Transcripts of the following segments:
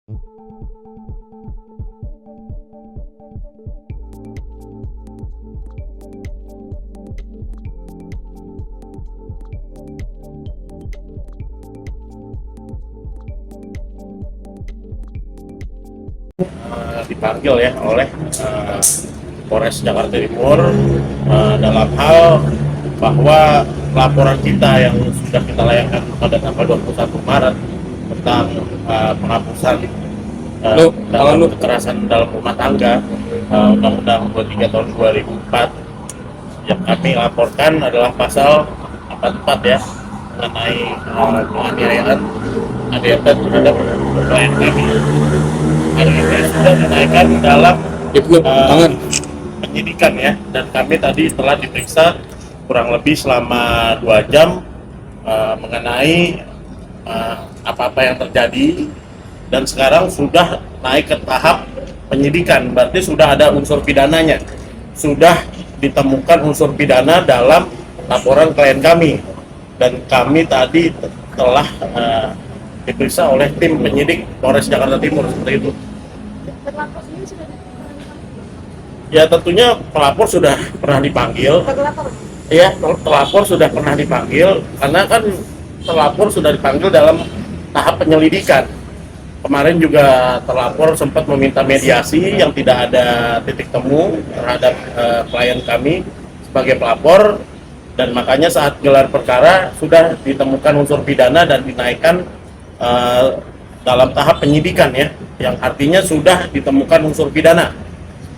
Dipanggil ya oleh Polres Jakarta Timur dalam hal bahwa laporan kita yang sudah kita layangkan pada tanggal 21 Maret tentang penghapusan dalam kekerasan dalam rumah tangga Undang-Undang 23 tahun 2004 yang kami laporkan adalah pasal 44 ya, mengenai penganiayaan ADRT terhadap klien kami. ADRT sudah dinaikkan dalam penyidikan ya, dan kami tadi setelah diperiksa kurang lebih selama 2 jam mengenai apa-apa yang terjadi, dan sekarang sudah naik ke tahap penyidikan, berarti sudah ada unsur pidananya, sudah ditemukan unsur pidana dalam laporan klien kami, dan kami tadi telah diperiksa oleh tim penyidik Polres Jakarta Timur seperti itu. Ya tentunya pelapor sudah pernah dipanggil. Iya, pelapor sudah pernah dipanggil karena kan pelapor sudah dipanggil dalam tahap penyelidikan. Kemarin juga terlapor sempat meminta mediasi yang tidak ada titik temu terhadap klien kami sebagai pelapor, dan makanya saat gelar perkara sudah ditemukan unsur pidana dan dinaikkan dalam tahap penyidikan ya, yang artinya sudah ditemukan unsur pidana.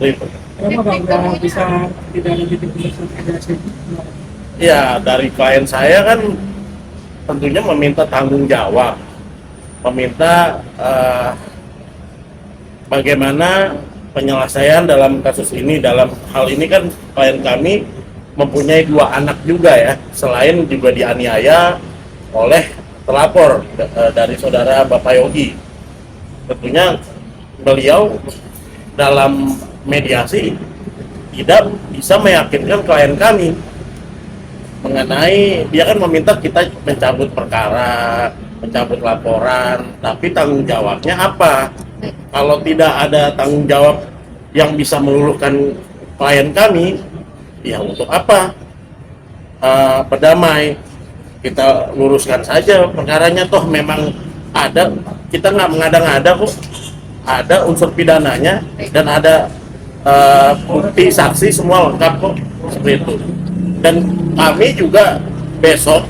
Itu. Kenapa bisa tidak ada titik unsur mediasi? Ya dari klien saya kan tentunya meminta tanggung jawab, meminta bagaimana penyelesaian dalam kasus ini. Dalam hal ini kan klien kami mempunyai 2 anak juga ya, selain juga dianiaya oleh pelapor dari saudara Bapak Yogi. Tentunya beliau dalam mediasi tidak bisa meyakinkan klien kami mengenai, dia kan meminta kita mencabut perkara, mencabut laporan, tapi tanggung jawabnya apa? Kalau tidak ada tanggung jawab yang bisa meluluhkan klien kami, ya untuk apa berdamai? Kita luruskan saja perkaranya, toh memang ada, kita nggak mengada-ngada kok, ada unsur pidananya dan ada bukti saksi semua lengkap kok, seperti itu. Dan kami juga besok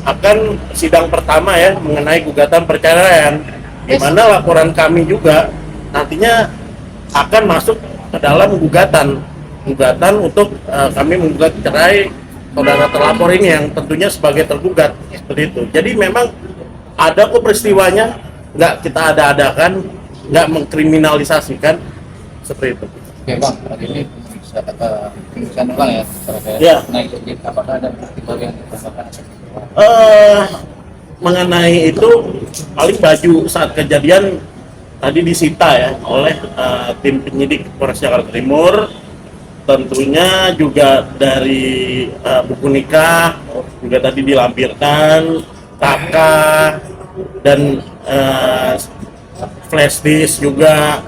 akan sidang pertama ya mengenai gugatan perceraian, di mana laporan kami juga nantinya akan masuk ke dalam gugatan untuk kami menggugat cerai saudara terlapor ini yang tentunya sebagai tergugat, seperti itu. Jadi memang ada kok peristiwanya, nggak kita ada-adakan, nggak mengkriminalisasikan, seperti itu. Oke Bang, hari ini bisa ulang ya terkait Ya. naik sedikit, apakah ada bukti bagian yang Mengenai itu paling baju saat kejadian tadi disita ya oleh tim penyidik Polres Jakarta Timur. Tentunya juga dari buku nikah juga tadi dilampirkan, KK dan flash disk juga.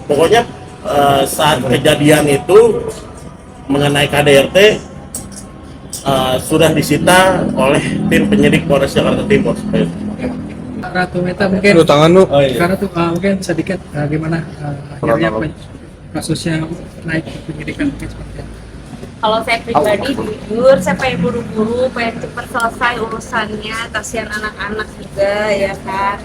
Pokoknya saat kejadian itu mengenai KDRT sudah disita oleh tim penyidik Polres Jakarta Timur. Ratu Meta mungkin karena tuh mungkin sedikit gimana akhirnya kasusnya naik ke penyidikan mungkin seperti apa? Kalau saya pribadi jujur, saya pengen buru-buru, pengen cepat selesai urusannya. Kasihan anak-anak juga ya kan.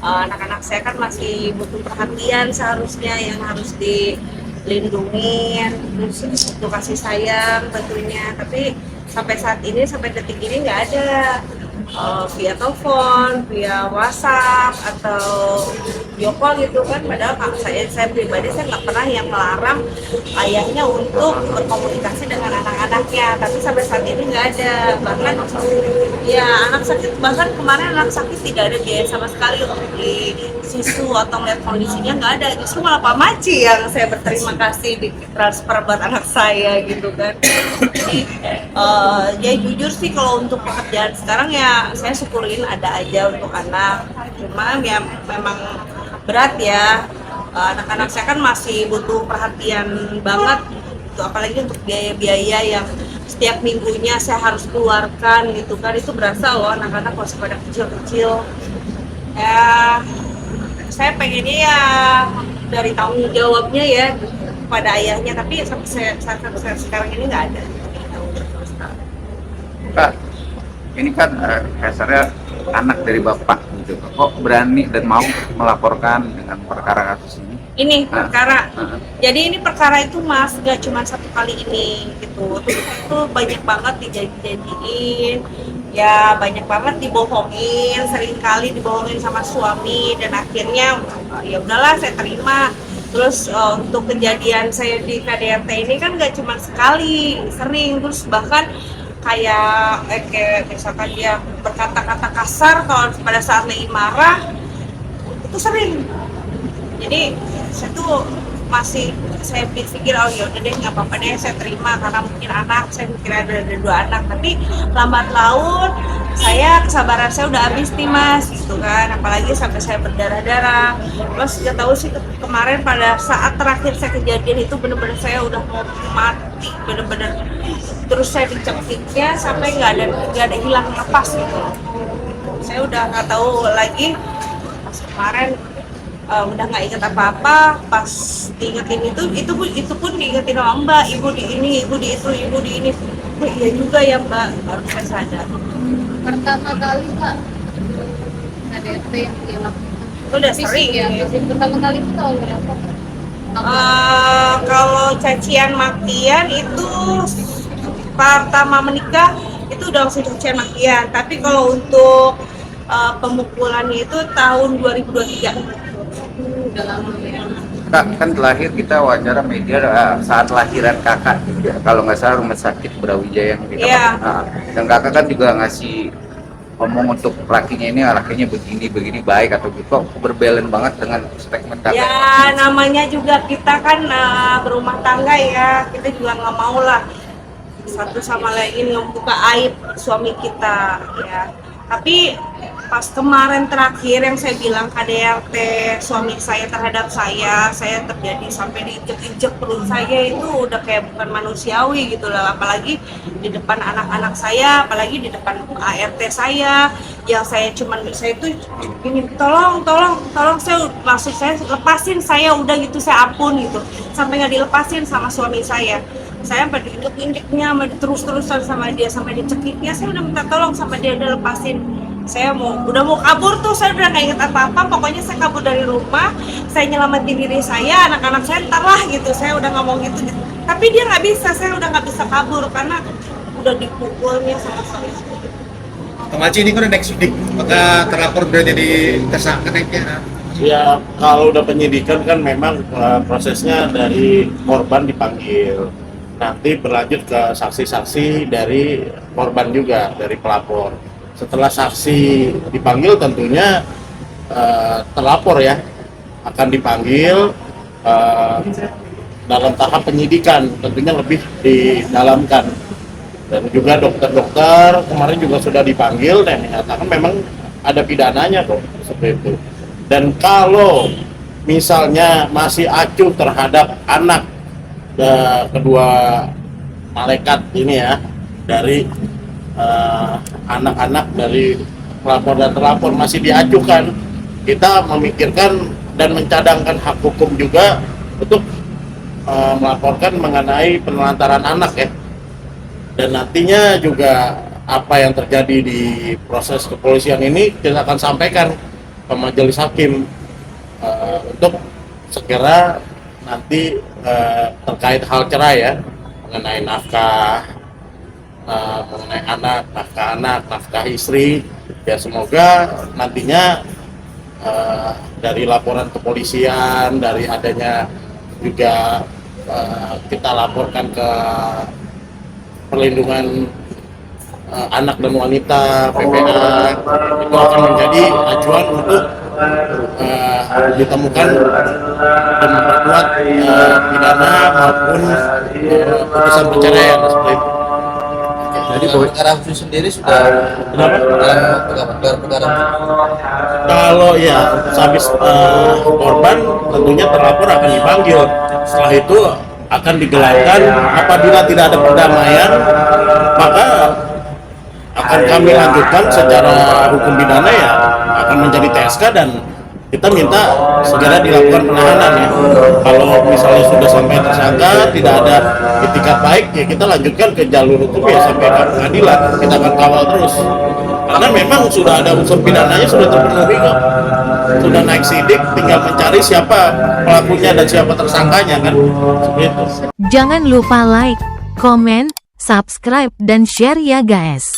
Anak-anak saya kan masih butuh perhatian seharusnya, yang harus dilindungi, terus butuh kasih sayang tentunya. Tapi sampai saat ini, sampai detik ini nggak ada via telepon, via WhatsApp atau video call gitu kan. Padahal saya pribadi saya nggak pernah yang melarang ayahnya untuk berkomunikasi dengan anak-anaknya, tapi sampai saat ini nggak ada. Bahkan ya anak sakit, bahkan kemarin anak sakit tidak ada biaya sama sekali untuk beli susu atau melihat kondisinya, nggak ada. Justru malah Pak Maci yang saya berterima kasih di transfer buat anak saya gitu kan. Jadi ya jujur sih kalau untuk pekerjaan sekarang ya saya syukurin ada aja untuk anak, cuma ya memang berat ya. Anak-anak saya kan masih butuh perhatian banget gitu, apalagi untuk biaya-biaya yang setiap minggunya saya harus keluarkan gitu kan, itu berasa loh anak-anak masih pada kecil-kecil ya. Saya pengennya ya dari tanggung jawabnya ya pada ayahnya, tapi sampai saya sekarang ini nggak ada. Kak, ini kan kasarnya anak dari bapak gitu, kok berani dan mau melaporkan dengan perkara kasus ini? Ini perkara, jadi ini perkara itu mas gak cuma satu kali ini gitu, terus itu banyak banget dijadiin, ya banyak banget dibohongin, sering kali dibohongin sama suami, dan akhirnya ya udahlah saya terima. Terus untuk kejadian saya di KDRT ini kan gak cuma sekali, sering, terus bahkan kayak misalkan dia berkata-kata kasar kalau pada saat lagi marah, itu sering. Jadi saya tuh masih, saya pikir oh ya udah deh nggak apa-apa deh saya terima karena mungkin anak, saya mikir ada 2 anak, tapi lambat laun kesabaran saya udah habis nih mas gitu kan, apalagi sampai saya berdarah-darah. Terus nggak tahu sih kemarin pada saat terakhir saya kejadian itu bener-bener saya udah mau mati bener-bener, terus saya dicekiknya sampai nggak ada hilang nafas gitu. Saya udah nggak tahu lagi pas kemarin. Udah nggak inget apa-apa, pas diingetin itu pun diingetin sama mbak, ibu di ini, ibu di itu, ibu di ini. Oh iya juga ya mbak, baru saya sadar. Pertama kali Kak KDRT yang dilakukan Udah sering ya, pertama kali itu tahun berapa? Kalau cacian makian itu pertama menikah itu udah langsung cacian makian, tapi kalau untuk pemukulannya itu tahun 2023. Udah lama ya. Kak, kan terakhir kita wawancara media saat lahiran kakak juga, kalau nggak salah rumah sakit Brawijaya yang kita dan kakak kan juga ngasih ngomong untuk lakinya ini, lakinya begini baik atau gitu, kok berbelen banget dengan statement kakak. Ya namanya juga kita kan berumah tangga ya, kita juga nggak mau lah satu sama lain membuka aib suami kita ya. Tapi pas kemarin terakhir yang saya bilang KDRT suami saya terhadap saya terjadi sampai diinjek-injek perut saya, itu udah kayak bukan manusiawi gitu lah, apalagi di depan anak-anak saya, apalagi di depan ART saya, yang saya itu gini, tolong saya, maksud saya lepasin saya, udah gitu saya ampun gitu, sampai nggak dilepasin sama suami saya sampai diinjek-injeknya, terus-terusan sama dia, sampai dicekiknya, saya udah minta tolong sama dia, udah lepasin. Saya udah mau kabur tuh, saya udah nggak inget apa-apa, pokoknya saya kabur dari rumah, saya nyelamatin diri saya, anak-anak saya entar lah gitu, saya udah ngomong gitu. Tapi dia nggak bisa, saya udah nggak bisa kabur karena udah dipukulnya sama saya. Kemaci ini kan udah next sidik, maka terlapor udah jadi tersangka naiknya. Ya kalau udah penyidikan kan memang prosesnya dari korban dipanggil, nanti berlanjut ke saksi-saksi dari korban juga, dari pelapor. Setelah saksi dipanggil tentunya terlapor ya akan dipanggil dalam tahap penyidikan, tentunya lebih didalamkan. Dan juga dokter-dokter kemarin juga sudah dipanggil dan menyatakan memang ada pidananya kok seperti itu. Dan kalau misalnya masih acuh terhadap anak kedua malaikat ini ya, dari anak-anak dari pelapor dan terlapor masih diajukan, kita memikirkan dan mencadangkan hak hukum juga untuk melaporkan mengenai penelantaran anak ya. Dan nantinya juga apa yang terjadi di proses kepolisian ini kita akan sampaikan ke majelis hakim untuk segera nanti terkait hal cerai ya, mengenai nafkah, mengenai anak, nafkah istri ya. Semoga nantinya dari laporan kepolisian, dari adanya juga kita laporkan ke perlindungan anak dan wanita PPA, itu akan menjadi acuan untuk ditemukan dan memperkuat pidana maupun putusan perceraian seperti itu. Jadi perkara khusus sendiri sudah perkara Kalau ya sehabis korban tentunya terlapor akan dipanggil. Setelah itu akan digelarkan. Apabila tidak ada perdamaian, maka akan kami lanjutkan secara hukum pidana ya, akan menjadi TSK dan kita minta segera dilakukan penahanan ya. Kalau misalnya sudah sampai tersangka tidak ada itikat baik ya, kita lanjutkan ke jalur hukum ya sampai ke pengadilan. Kita akan kawal terus karena memang sudah ada unsur pidananya, sudah terpenuhi kok, sudah naik sidik, tinggal mencari siapa pelakunya dan siapa tersangkanya kan, seperti itu. Jangan lupa like, comment, subscribe dan share ya guys.